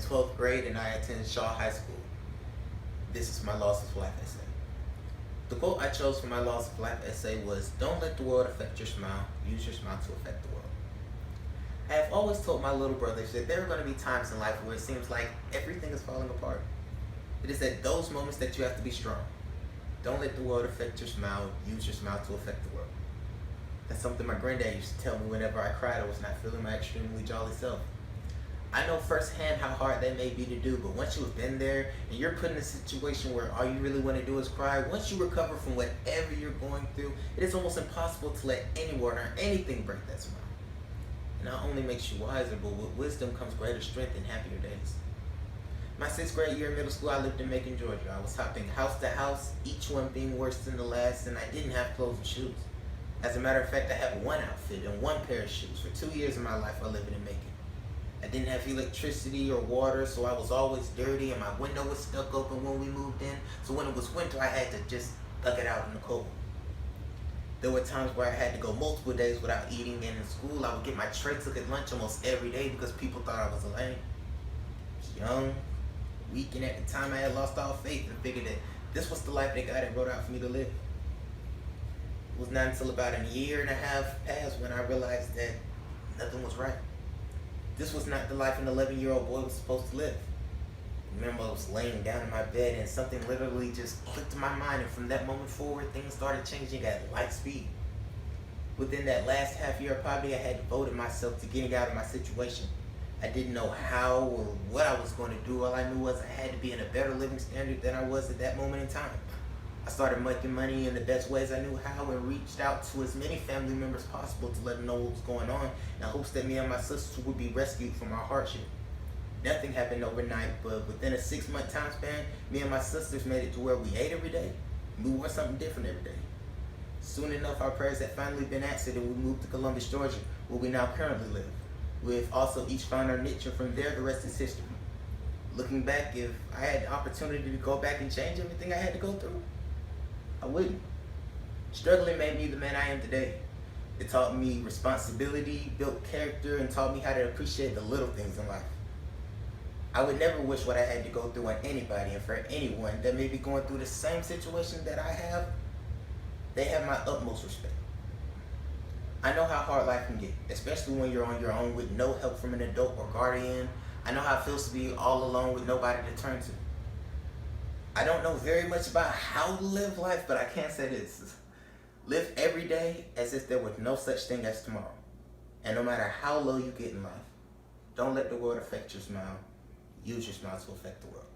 12th grade and I attended Shaw High School. This is my Loss of Life essay. The quote I chose for my Loss of Life essay was, "Don't let the world affect your smile, use your smile to affect the world." I have always told my little brothers that there are going to be times in life where it seems like everything is falling apart. It is at those moments that you have to be strong. Don't let the world affect your smile, use your smile to affect the world. That's something my granddad used to tell me whenever I cried I was not feeling my extremely jolly self. I know firsthand how hard that may be to do, but once you have been there and you're put in a situation where all you really want to do is cry, once you recover from whatever you're going through, it is almost impossible to let anyone or anything break that smile. It not only makes you wiser, but with wisdom comes greater strength and happier days. My 6th grade year in middle school, I lived in Macon, Georgia. I was hopping house to house, each one being worse than the last, and I didn't have clothes and shoes. As a matter of fact, I had one outfit and one pair of shoes for 2 years of my life while living in Macon. I didn't have electricity or water, so I was always dirty, and my window was stuck open when we moved in, so when it was winter, I had to just thug it out in the cold. There were times where I had to go multiple days without eating, and in school, I would get my tray took at lunch almost every day because people thought I was lame. I was young, weak, and at the time, I had lost all faith and figured that this was the life that God had wrote out for me to live. It was not until about a year and a half passed when I realized that nothing was right. This was not the life an 11-year-old boy was supposed to live. Remember, I was laying down in my bed and something literally just clicked in my mind, and from that moment forward, things started changing at light speed. Within that last half year of poverty, I had devoted myself to getting out of my situation. I didn't know how or what I was going to do. All I knew was I had to be in a better living standard than I was at that moment in time. I started making money in the best ways I knew how and reached out to as many family members possible to let them know what was going on in hopes that me and my sisters would be rescued from our hardship. Nothing happened overnight, but within a 6-month time span, me and my sisters made it to where we ate every day and we wore something different every day. Soon enough, our prayers had finally been answered and we moved to Columbus, Georgia, where we now currently live. We've also each found our niche, and from there, the rest is history. Looking back, if I had the opportunity to go back and change everything I had to go through, I wouldn't. Struggling made me the man I am today. It taught me responsibility, built character, and taught me how to appreciate the little things in life. I would never wish what I had to go through on anybody, and for anyone that may be going through the same situation that I have, they have my utmost respect. I know how hard life can get, especially when you're on your own with no help from an adult or guardian. I know how it feels to be all alone with nobody to turn to. I don't know very much about how to live life, but I can say this. Live every day as if there was no such thing as tomorrow. And no matter how low you get in life, don't let the world affect your smile. Use your smile to affect the world.